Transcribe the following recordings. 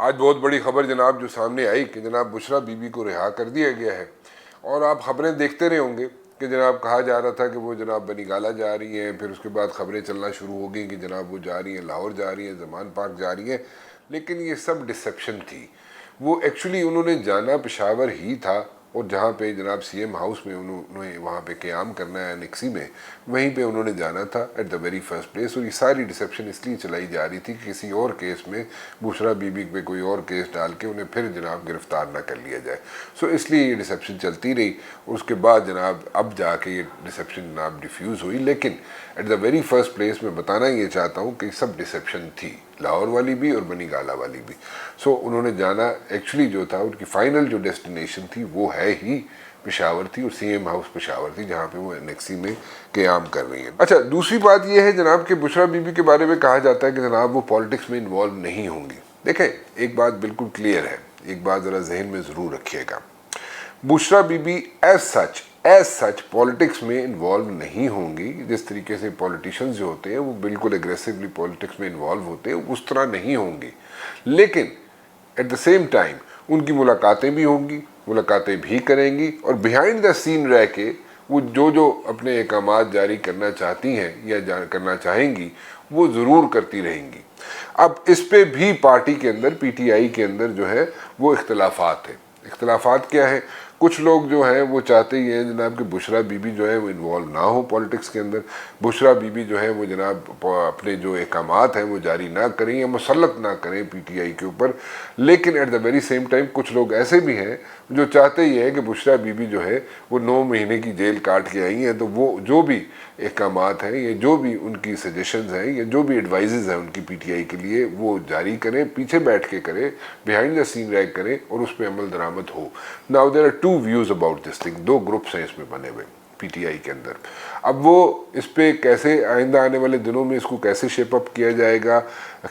آج بہت بڑی خبر جناب جو سامنے آئی کہ جناب بشرا بی بی کو رہا کر دیا گیا ہے، اور آپ خبریں دیکھتے رہے ہوں گے کہ جناب کہا جا رہا تھا کہ وہ جناب بنی گالہ جا رہی ہیں، پھر اس کے بعد خبریں چلنا شروع ہو گئیں کہ جناب وہ جا رہی ہیں لاہور جا رہی ہیں، زمان پارک جا رہی ہیں، لیکن یہ سب ڈسیپشن تھی۔ وہ ایکچولی انہوں نے جانا پشاور ہی تھا، اور جہاں پہ جناب سی ایم ہاؤس میں انہوں نے وہاں پہ قیام کرنا ہے انیکسی میں، وہیں پہ انہوں نے جانا تھا at the very first place. اور یہ ساری ڈسیپشن اس لیے چلائی جا رہی تھی کہ کسی اور کیس میں بشرا بی بی پہ کوئی اور کیس ڈال کے انہیں پھر جناب گرفتار نہ کر لیا جائے۔ سو اس لیے یہ ڈسیپشن چلتی رہی، اور اس کے بعد جناب اب جا کے یہ ڈسیپشن جناب ڈیفیوز ہوئی۔ لیکن at the very first place میں بتانا یہ چاہتا ہوں کہ سب ڈسیپشن تھی، لاہور والی بھی اور بنی گالہ والی بھی۔ سو انہوں نے جانا ایکچولی جو تھا ان کی فائنل جو ڈیسٹینیشن تھی وہ ہے ہی پشاور تھی، اور سی ایم ہاؤس پشاور تھی جہاں پہ وہ انیکسی میں قیام کر رہی ہیں۔ اچھا، دوسری بات یہ ہے جناب کہ بشرا بی بی کے بارے میں کہا جاتا ہے کہ جناب وہ پالیٹکس میں انوالو نہیں ہوں گی۔ دیکھیں، ایک بات بالکل کلیئر ہے، ایک بات ذرا ذہن میں ضرور رکھیے گا، Bushra Bibi as such politics میں انوالو نہیں ہوں گی۔ جس طریقے سے پولیٹیشنز جو ہوتے ہیں وہ بالکل اگریسولی پالیٹکس میں انوالو ہوتے ہیں، اس طرح نہیں ہوں گی، لیکن ایٹ دا سیم ٹائم ان کی ملاقاتیں بھی ہوں گی، ملاقاتیں بھی کریں گی، اور بیہائنڈ دا سین رہ کے وہ جو اپنے احکامات جاری کرنا چاہتی ہیں یا کرنا چاہیں گی وہ ضرور کرتی رہیں گی۔ اب اس پہ بھی پارٹی کے اندر، پی ٹی آئی کے اندر جو ہے وہ اختلافات ہیں۔ اختلافات کیا ہیں؟ کچھ لوگ جو ہیں وہ چاہتے ہی ہیں جناب کہ بشرا بی بی جو ہے وہ انوالو نہ ہو پالیٹکس کے اندر، بشرا بی بی جو ہے وہ جناب اپنے جو احکامات ہیں وہ جاری نہ کریں یا مسلط نہ کریں پی ٹی آئی کے اوپر۔ لیکن at the very same time کچھ لوگ ایسے بھی ہیں جو چاہتے ہی ہیں کہ بشرا بی بی جو ہے وہ 9 مہینے کی جیل کاٹ کے آئی ہیں، تو وہ جو بھی احکامات ہیں یا جو بھی ان کی سجیشنز ہیں یا جو بھی ایڈوائزز ہیں ان کی پی ٹی آئی کے لیے وہ جاری کریں، پیچھے بیٹھ کے کریں، بیہائنڈ دا سین رہ کریں، اور اس پہ عمل درآمد ہو۔ Now there are two views about this thing, 2 groups ہیں اس میں بنے ہوئے پی ٹی آئی کے اندر۔ اب وہ اس پہ کیسے آئندہ آنے والے دنوں میں اس کو کیسے شیپ اپ کیا جائے گا،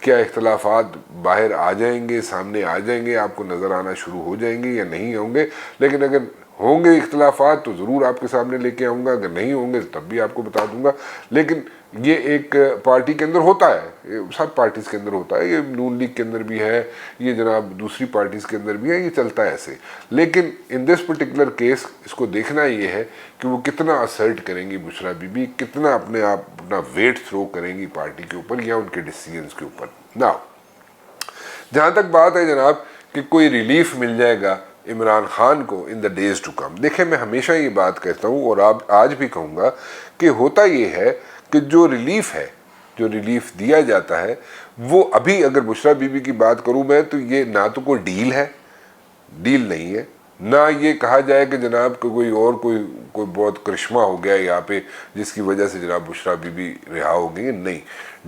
کیا اختلافات باہر آ جائیں گے، سامنے آ جائیں گے، آپ کو نظر آنا شروع ہو جائیں گے یا نہیں ہوں گے؟ لیکن اگر ہوں گے اختلافات تو ضرور آپ کے سامنے لے کے آؤں گا، اگر نہیں ہوں گے تب بھی آپ کو بتا دوں گا۔ لیکن یہ ایک پارٹی کے اندر ہوتا ہے، سب پارٹیز کے اندر ہوتا ہے، یہ نون لیگ کے اندر بھی ہے، یہ جناب دوسری پارٹیز کے اندر بھی ہے، یہ چلتا ہے ایسے۔ لیکن ان دس پرٹیکولر کیس اس کو دیکھنا یہ ہے کہ وہ کتنا اسرٹ کریں گی بشرا بی بی، کتنا اپنا ویٹ تھرو کریں گی پارٹی کے اوپر یا ان کے ڈیسیجنز کے اوپر۔ نا جہاں تک بات ہے جناب کہ کوئی ریلیف مل جائے گا عمران خان کو ان دا ڈیز ٹو کم، دیکھیں میں ہمیشہ یہ بات کہتا ہوں اور آج بھی کہوں گا کہ ہوتا یہ ہے کہ جو ریلیف ہے، جو ریلیف دیا جاتا ہے، وہ ابھی اگر بشرا بی بی کی بات کروں میں تو یہ نہ تو کوئی ڈیل نہیں ہے، نہ یہ کہا جائے کہ جناب کوئی بہت کرشمہ ہو گیا یہاں پہ جس کی وجہ سے جناب بشرا بی بی رہا ہو گئی، نہیں،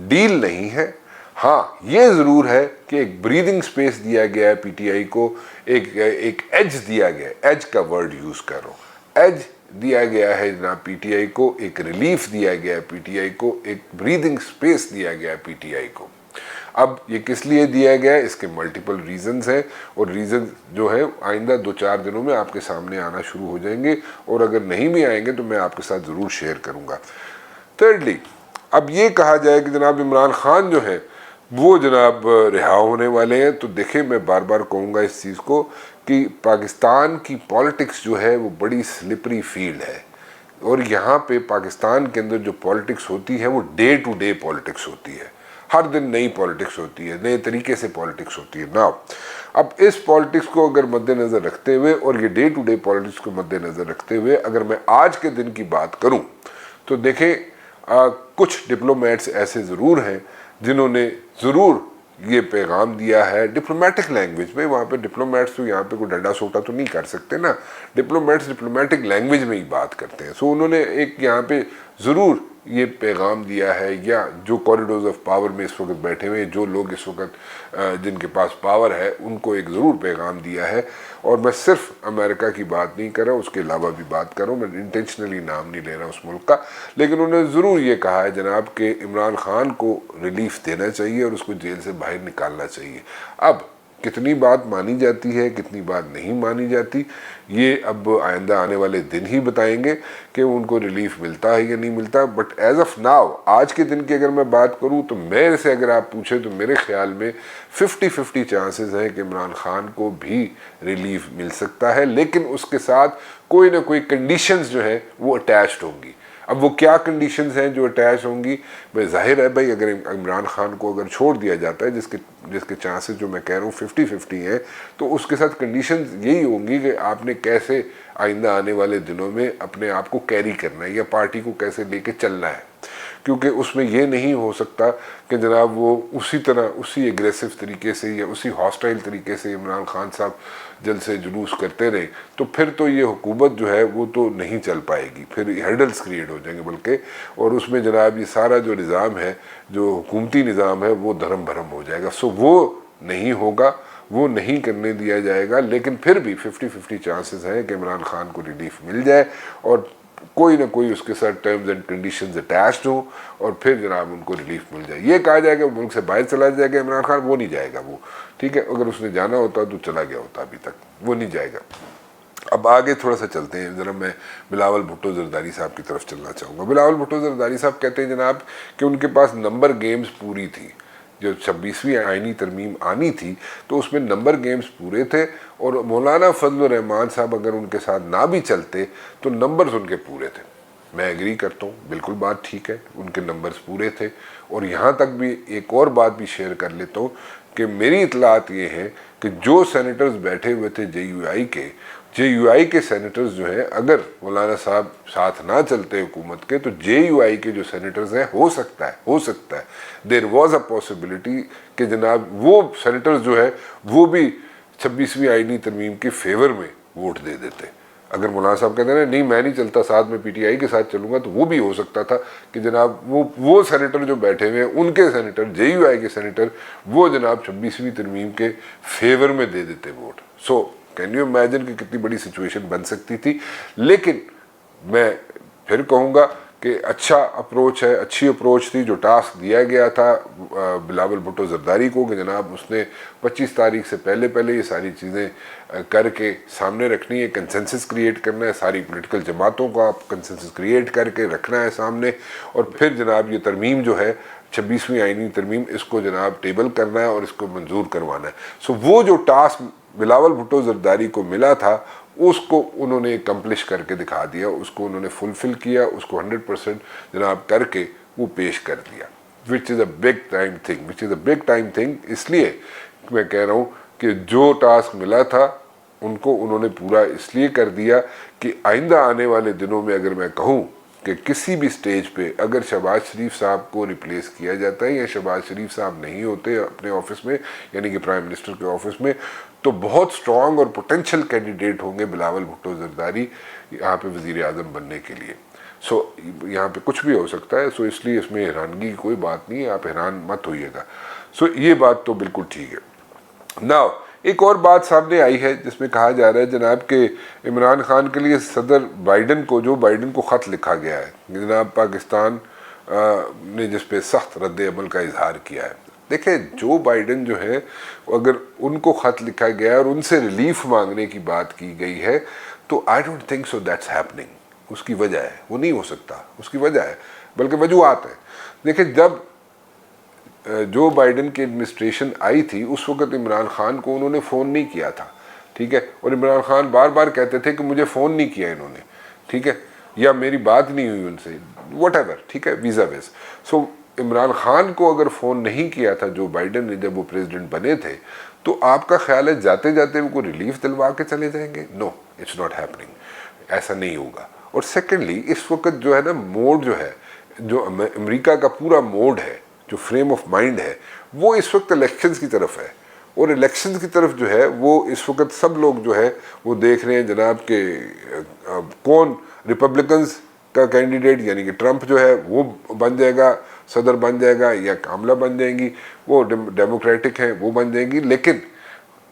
ڈیل نہیں ہے۔ ہاں یہ ضرور ہے کہ ایک بریدنگ سپیس دیا گیا ہے پی ٹی آئی کو، ایک ایج دیا گیا ہے، ایج کا ورڈ یوز کر رہا ہوں، ایج دیا گیا ہے جناب پی ٹی آئی کو، ایک ریلیف دیا گیا ہے پی ٹی آئی کو، ایک بریدنگ سپیس دیا گیا ہے پی ٹی آئی کو۔ اب یہ کس لیے دیا گیا ہے؟ اس کے ملٹیپل ریزنز ہیں، اور ریزن جو ہے آئندہ 2-4 دنوں میں آپ کے سامنے آنا شروع ہو جائیں گے، اور اگر نہیں بھی آئیں گے تو میں آپ کے ساتھ ضرور شیئر کروں گا۔ تھرڈلی، اب یہ کہا جائے کہ جناب عمران خان جو ہے وہ جناب رہا ہونے والے ہیں، تو دیکھیں میں بار بار کہوں گا اس چیز کو کہ پاکستان کی پالیٹکس جو ہے وہ بڑی سلپری فیلڈ ہے، اور یہاں پہ پاکستان کے اندر جو پالیٹکس ہوتی ہے وہ ڈے ٹو ڈے پالیٹکس ہوتی ہے، ہر دن نئی پالیٹکس ہوتی ہے، نئے طریقے سے پالیٹکس ہوتی ہے۔ نا اب اس پالیٹکس کو اگر مد نظر رکھتے ہوئے اور یہ ڈے ٹو ڈے پالیٹکس کو مد نظر رکھتے ہوئے اگر میں آج کے دن کی بات کروں تو دیکھیں کچھ ڈپلومیٹس ایسے ضرور ہیں جنہوں نے ضرور یہ پیغام دیا ہے ڈپلومیٹک لینگویج میں۔ وہاں پہ ڈپلومیٹس تو یہاں پہ کوئی ڈنڈا سوٹا تو نہیں کر سکتے نا، ڈپلومیٹس ڈپلومیٹک لینگویج میں ہی بات کرتے ہیں۔ سو انہوں نے ایک یہاں پہ ضرور یہ پیغام دیا ہے، یا جو کوریڈورز آف پاور میں اس وقت بیٹھے ہوئے جو لوگ اس وقت جن کے پاس پاور ہے ان کو ایک ضرور پیغام دیا ہے، اور میں صرف امریکہ کی بات نہیں کر رہا ہوں، اس کے علاوہ بھی بات کر رہا ہوں، میں انٹینشنلی نام نہیں لے رہا اس ملک کا، لیکن انہوں نے ضرور یہ کہا ہے جناب کہ عمران خان کو ریلیف دینا چاہیے اور اس کو جیل سے باہر نکالنا چاہیے۔ اب کتنی بات مانی جاتی ہے کتنی بات نہیں مانی جاتی یہ اب آئندہ آنے والے دن ہی بتائیں گے کہ ان کو ریلیف ملتا ہے یا نہیں ملتا. بٹ ایز آف ناؤ آج کے دن کی اگر میں بات کروں تو میرے سے اگر آپ پوچھیں تو میرے خیال میں 50-50 چانسز ہیں کہ عمران خان کو بھی ریلیف مل سکتا ہے, لیکن اس کے ساتھ کوئی نہ کوئی کنڈیشنز جو ہیں وہ اٹیچڈ ہوں گی. اب وہ کیا کنڈیشنز ہیں جو اٹیچ ہوں گی؟ بھائی ظاہر ہے بھائی اگر عمران خان کو اگر چھوڑ دیا جاتا ہے جس کے چانسز جو میں کہہ رہا ہوں 50-50 ہیں, تو اس کے ساتھ کنڈیشنز یہی ہوں گی کہ آپ نے کیسے آئندہ آنے والے دنوں میں اپنے آپ کو کیری کرنا ہے یا پارٹی کو کیسے لے کے چلنا ہے. کیونکہ اس میں یہ نہیں ہو سکتا کہ جناب وہ اسی طرح اسی ایگریسو طریقے سے یا اسی ہاسٹائل طریقے سے عمران خان صاحب جلسے جلوس کرتے رہے, تو پھر تو یہ حکومت جو ہے وہ تو نہیں چل پائے گی, پھر ہرڈلز کریٹ ہو جائیں گے بلکہ, اور اس میں جناب یہ سارا جو نظام ہے جو حکومتی نظام ہے وہ دھرم بھرم ہو جائے گا. سو وہ نہیں ہوگا, وہ نہیں کرنے دیا جائے گا. لیکن پھر بھی 50-50 چانسز ہیں کہ عمران خان کو ریلیف مل جائے اور کوئی نہ کوئی اس کے ساتھ ٹرمز اینڈ کنڈیشنز اٹیچڈ ہوں اور پھر جناب ان کو ریلیف مل جائے. یہ کہا جائے کہ ملک سے باہر چلا جائے گا عمران خان, وہ نہیں جائے گا. وہ ٹھیک ہے, اگر اس نے جانا ہوتا تو چلا گیا ہوتا, ابھی تک وہ نہیں جائے گا. اب آگے تھوڑا سا چلتے ہیں, ذرا میں بلاول بھٹو زرداری صاحب کی طرف چلنا چاہوں گا. بلاول بھٹو زرداری صاحب کہتے ہیں جناب کہ ان کے پاس نمبر گیمز پوری تھی. جو 26ویں آئینی ترمیم آنی تھی تو اس میں نمبر گیمز پورے تھے, اور مولانا فضل الرحمان صاحب اگر ان کے ساتھ نہ بھی چلتے تو نمبرز ان کے پورے تھے. میں ایگری کرتا ہوں, بالکل بات ٹھیک ہے, ان کے نمبرز پورے تھے. اور یہاں تک بھی ایک اور بات بھی شیئر کر لیتا ہوں کہ میری اطلاعات یہ ہیں کہ جو سینیٹرز بیٹھے ہوئے تھے جے یو آئی کے سینیٹرز جو ہیں, اگر مولانا صاحب ساتھ نہ چلتے حکومت کے تو جے یو آئی کے جو سینیٹرز ہیں ہو سکتا ہے دیر واز اے پاسبلٹی کہ جناب وہ سینیٹرز جو ہے وہ بھی 26ویں آئینی ترمیم کے فیور میں ووٹ دے دیتے. اگر مولانا صاحب کہتے ہیں نہیں میں نہیں چلتا, ساتھ میں پی ٹی آئی کے ساتھ چلوں گا, تو وہ بھی ہو سکتا تھا کہ جناب وہ سینیٹر جو بیٹھے ہوئے ہیں ان کے سینیٹر, جے یو آئی کے سینیٹر, وہ جناب 26ویں ترمیم کے فیور میں دے دیتے vote. So can you imagine کہ کتنی بڑی سچویشن بن سکتی تھی. لیکن میں پھر کہوں گا کہ اچھا اپروچ ہے, اچھی اپروچ تھی جو ٹاسک دیا گیا تھا بلاول بھٹو زرداری کو کہ جناب اس نے 25 تاریخ سے پہلے یہ ساری چیزیں کر کے سامنے رکھنی ہے, کنسنسس کریٹ کرنا ہے, ساری پولیٹیکل جماعتوں کا کنسنسس کریٹ کر کے رکھنا ہے سامنے, اور پھر جناب یہ ترمیم جو ہے 26ویں آئینی ترمیم اس کو جناب ٹیبل کرنا ہے اور اس کو منظور کروانا ہے. سو وہ جو ٹاسک بلاول بھٹو زرداری کو ملا تھا اس کو انہوں نے اکمپلش کر کے دکھا دیا, اس کو انہوں نے فلفل کیا, اس کو 100% جناب کر کے وہ پیش کر دیا, وچ از اے بگ ٹائم تھنگ. اس لیے میں کہہ رہا ہوں کہ جو ٹاسک ملا تھا ان کو انہوں نے پورا اس لیے کر دیا کہ آئندہ آنے والے دنوں میں اگر میں کہوں کہ کسی بھی سٹیج پہ اگر شہباز شریف صاحب کو ریپلیس کیا جاتا ہے یا شہباز شریف صاحب نہیں ہوتے اپنے آفس میں, یعنی کہ پرائم منسٹر کے آفس میں, تو بہت سٹرونگ اور پوٹینشیل کینڈیڈیٹ ہوں گے بلاول بھٹو زرداری یہاں پہ وزیر اعظم بننے کے لیے. سو یہاں پہ کچھ بھی ہو سکتا ہے, سو اس لیے اس میں حیرانگی کی کوئی بات نہیں ہے, آپ حیران مت ہوئیے گا. سو یہ بات تو بالکل ٹھیک ہے. ناؤ ایک اور بات سامنے آئی ہے جس میں کہا جا رہا ہے جناب کہ عمران خان کے لیے صدر بائیڈن کو خط لکھا گیا ہے جناب پاکستان نے جس پہ سخت رد عمل کا اظہار کیا ہے. دیکھیں جو بائیڈن جو ہے اگر ان کو خط لکھا گیا ہے اور ان سے ریلیف مانگنے کی بات کی گئی ہے تو I don't think so that's happening. اس کی وجہ ہے, وہ نہیں ہو سکتا, اس کی وجہ ہے, بلکہ وجوہات ہیں. دیکھیں جب جو بائیڈن کی ایڈمنسٹریشن آئی تھی اس وقت عمران خان کو انہوں نے فون نہیں کیا تھا, ٹھیک ہے, اور عمران خان بار بار کہتے تھے کہ مجھے فون نہیں کیا انہوں نے, ٹھیک ہے, یا میری بات نہیں ہوئی ان سے, واٹ ایور, ٹھیک ہے, ویزا ویز. سو عمران خان کو اگر فون نہیں کیا تھا جو بائیڈن نے جب وہ پریزیڈنٹ بنے تھے, تو آپ کا خیال ہے جاتے جاتے وہ کوئی ریلیف دلوا کے چلے جائیں گے؟ نو, اٹس ناٹ ہیپننگ, ایسا نہیں ہوگا. اور سیکنڈلی اس وقت جو ہے نا موڈ جو ہے, جو امریکہ کا پورا موڈ ہے, جو فریم آف مائنڈ ہے, وہ اس وقت الیکشنز کی طرف ہے. اور الیکشنز کی طرف جو ہے وہ اس وقت سب لوگ جو ہے وہ دیکھ رہے ہیں جناب کہ کون ریپبلکنز کا کینڈیڈیٹ یعنی کہ ٹرمپ جو ہے وہ بن جائے گا, صدر بن جائے گا, یا کاملہ بن جائیں گی, وہ ڈیموکریٹک ہیں وہ بن جائیں گی. لیکن